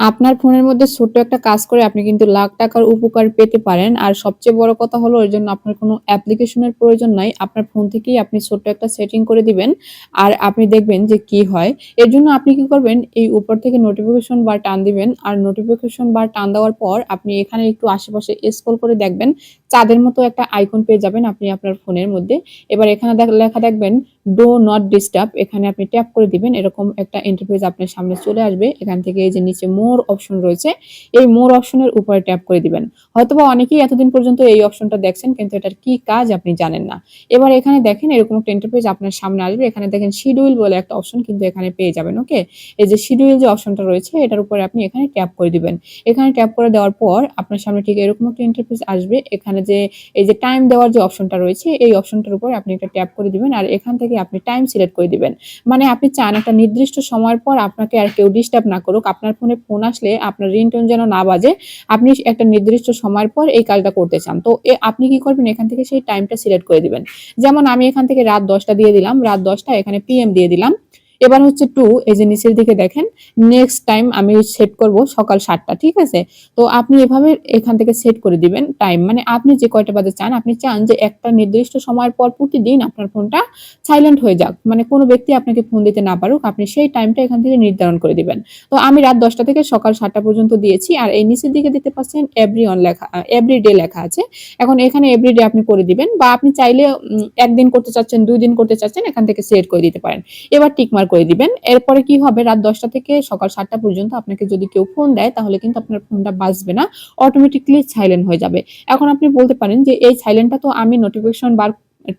আপনার ফোনের মধ্যে ছোট্ট একটা কাজ করে আপনি কিন্তু লাখ টাকার উপকার পেতে পারেন। আর সবচেয়ে বড় কথা হলো এর জন্য আপনার কোনো অ্যাপ্লিকেশনের প্রয়োজন নাই। আপনার ফোন থেকেই আপনি ছোট্ট একটা সেটিং করে দিবেন। আর আপনি দেখবেন যে কি হয়। এর জন্য আপনি কি করবেন, এই উপর থেকে নোটিফিকেশন বার টান দিবেন। আর নোটিফিকেশন বার টান দেওয়ার পর আপনি এখানে একটু আশেপাশে স্ক্রল করে দেখবেন। চাঁদের মতো একটা আইকন পেয়ে যাবেন আপনি আপনার ফোনের মধ্যে। এবার এখানে লেখা দেখবেন ডো নট ডিস্টার্ব, এখানে আপনি ট্যাপ করে দিবেন। এরকম একটা ইন্টারফেস আপনার সামনে চলে আসবে। এখান থেকে এই যে নিচে মোর অপশন রয়েছে, এই মোর অপশনের উপরে ট্যাপ করে দিবেন। হয়তোবা অনেকেই এতদিন পর্যন্ত এই অপশনটা দেখছেন কিন্তু এটার কি কাজ আপনি জানেন না। এবার এখানে দেখেন এরকম একটা ইন্টারফেস আপনার সামনে আসবে। এখানে দেখেন শিডিউল বলে একটা অপশন কিন্তু এখানে পেয়ে যাবেন। ওকে? এই যে শিডিউল যে অপশনটা রয়েছে এটার উপরে আপনি এখানে ট্যাপ করে দিবেন। এখানে ট্যাপ করে দেওয়ার পর আপনার সামনে ঠিক এরকম একটা ইন্টারফেস আসবে। এখানে যে এই যে টাইম দেওয়ার যে অপশনটা রয়েছে এই অপশনটার উপর আপনি একটা ট্যাপ করে দিবেন। আর এখান থেকে আপনি টাইম সিলেক্ট করে দিবেন। মানে আপনি চান একটা নির্দিষ্ট সময়ের পর আপনাকে আর কেউ ডিস্টার্ব না করুক। আপনার ফোনে ফোন আসলে আপনার রিংটোন যেন না বাজে। আপনি একটা নির্দিষ্ট সময়ের পর এই কাজটা করতে চান। তো আপনি কি করবেন, এখান থেকে সেই টাইমটা সিলেক্ট করে দিবেন। যেমন আমি এখান থেকে রাত ১০টা দিয়ে দিলাম। রাত ১০টা এখানে পিএম দিয়ে দিলাম। এবার হচ্ছে টু, এই যে নিচের দিকে দেখেন নেক্সট টাইম আমি সেট করব সকাল ৭টা। ঠিক আছে? তো আপনি এভাবে এখান থেকে সেট করে দিবেন টাইম। মানে আপনি যে কয়টা বাজে চান, আপনি চান যে একটা নির্দিষ্ট সময়ের পর প্রতিদিন আপনার ফোনটা সাইলেন্ট হয়ে যাক। মানে কোনো ব্যক্তি আপনাকে ফোন দিতে না পারুক। আপনি সেই টাইমটা এখান থেকে নির্ধারণ করে দিবেন। তো আমি রাত ১০টা থেকে সকাল ৭টা পর্যন্ত দিয়েছি। আর এই নিচের দিকে দেখতে পাচ্ছেন এভরিওয়ান লেখা এভরিডে লেখা আছে। এখন এখানে এভরিডে আপনি করে দিবেন বা আপনি চাইলে ১ দিন করতে চাচ্ছেন, ২ দিন করতে চাচ্ছেন, এখান থেকে সিলেক্ট করে দিতে পারেন। এবার টিক মার্ক করে দিবেন। এরপরে কি হবে, রাত ১০টা থেকে সকাল ৭টা পর্যন্ত আপনাকে যদি কেউ ফোন দেয় তাহলে কিন্তু আপনার ফোনটা বাজবে না। অটোমেটিক্যালি সাইলেন্ট হয়ে যাবে। এখন আপনি বলতে পারেন যে এই সাইলেন্টটা তো আমি নোটিফিকেশন বার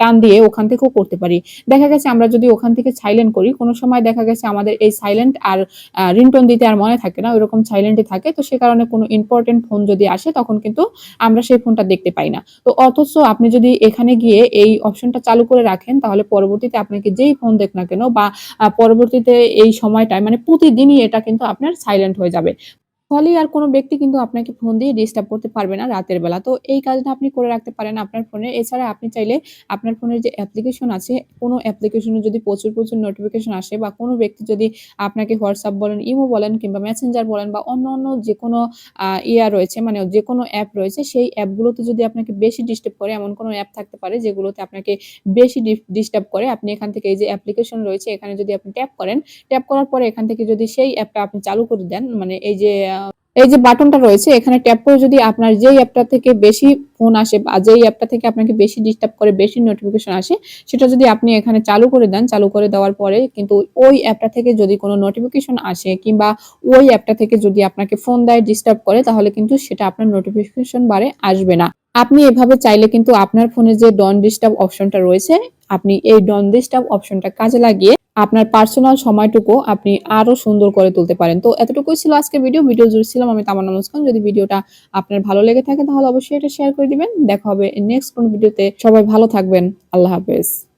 টান দিয়ে ওখান থেকেও করতে পারি। দেখা গেছে আমরা যদি ওখান থেকে সাইলেন্ট করি, কোন সময় দেখা গেছে আমাদের এই সাইলেন্ট আর রিংটোন দিতে আর মনে থাকে না। ওইরকম সাইলেন্টই থাকে। তো সে কারণে কোনো ইম্পোর্টেন্ট ফোন যদি আসে তখন কিন্তু আমরা সেই ফোনটা দেখতে পাই না। তো অথচ আপনি যদি এখানে গিয়ে এই অপশনটা চালু করে রাখেন তাহলে পরবর্তীতে আপনাকে যেই ফোন দেখ না কেন বা পরবর্তীতে এই সময়টায় মানে প্রতিদিনই এটা কিন্তু আপনার সাইলেন্ট হয়ে যাবে। ফলে আর কোনো ব্যক্তি কিন্তু আপনাকে ফোন দিয়ে ডিস্টার্ব করতে পারবে না রাতের বেলা। তো এই কাজটা আপনি করে রাখতে পারেন আপনার ফোনে। এছাড়া আপনি চাইলে আপনার ফোনের যে অ্যাপ্লিকেশন আছে, কোনো অ্যাপ্লিকেশনে যদি প্রচুর নোটিফিকেশন আসে বা কোনো ব্যক্তি যদি আপনাকে WhatsApp বলেন, ইমো বলেন কিংবা মেসেঞ্জার বলেন বা অন্য যেকোনো রয়েছে, মানে যেকোনো অ্যাপ রয়েছে, সেই অ্যাপগুলোতে যদি আপনাকে বেশি ডিস্টার্ব করে এমন কোনো অ্যাপ থাকতে পারে যেগুলোতে আপনাকে বেশি ডিস্টার্ব করে। আপনি এখান থেকে এই যে অ্যাপ্লিকেশন রয়েছে এখানে যদি আপনি ট্যাপ করেন, ট্যাপ করার পরে এখান থেকে যদি সেই অ্যাপটা আপনি চালু করে দেন, মানে এই যে বাটনটা রয়েছে এখানে ট্যাপ করে যদি আপনার যেই অ্যাপটা থেকে বেশি ফোন আসে বা যেই অ্যাপটা থেকে আপনাকে বেশি ডিস্টার্ব করে, বেশি নোটিফিকেশন আসে, সেটা যদি আপনি এখানে চালু করে দেন, চালু করে দেওয়ার পরে কিন্তু ওই অ্যাপটা থেকে যদি কোনো নোটিফিকেশন আসে কিংবা ওই অ্যাপটা থেকে যদি আপনাকে ফোন দেয়, ডিস্টার্ব করে, তাহলে কিন্তু সেটা আপনার নোটিফিকেশন বারে আসবে না। আপনি এভাবে চাইলে কিন্তু আপনার ফোনে যে ডন ডিস্টার্ব অপশনটা রয়েছে, আপনি এই ডন ডিস্টার্ব অপশনটা কাজে লাগিয়ে আপনার পার্সোনাল সময়টুকু আপনি আরো সুন্দর করে তুলতে পারেন। তো এতটুকুই ছিল আজকের ভিডিও জুড়ে ছিলাম আমি তামান্না মুসকান। যদি ভিডিওটা আপনার ভালো লেগে থাকে তাহলে অবশ্যই এটা শেয়ার করে দিবেন। দেখা হবে নেক্সট কোন ভিডিওতে। সবাই ভালো থাকবেন। আল্লাহ হাফেজ।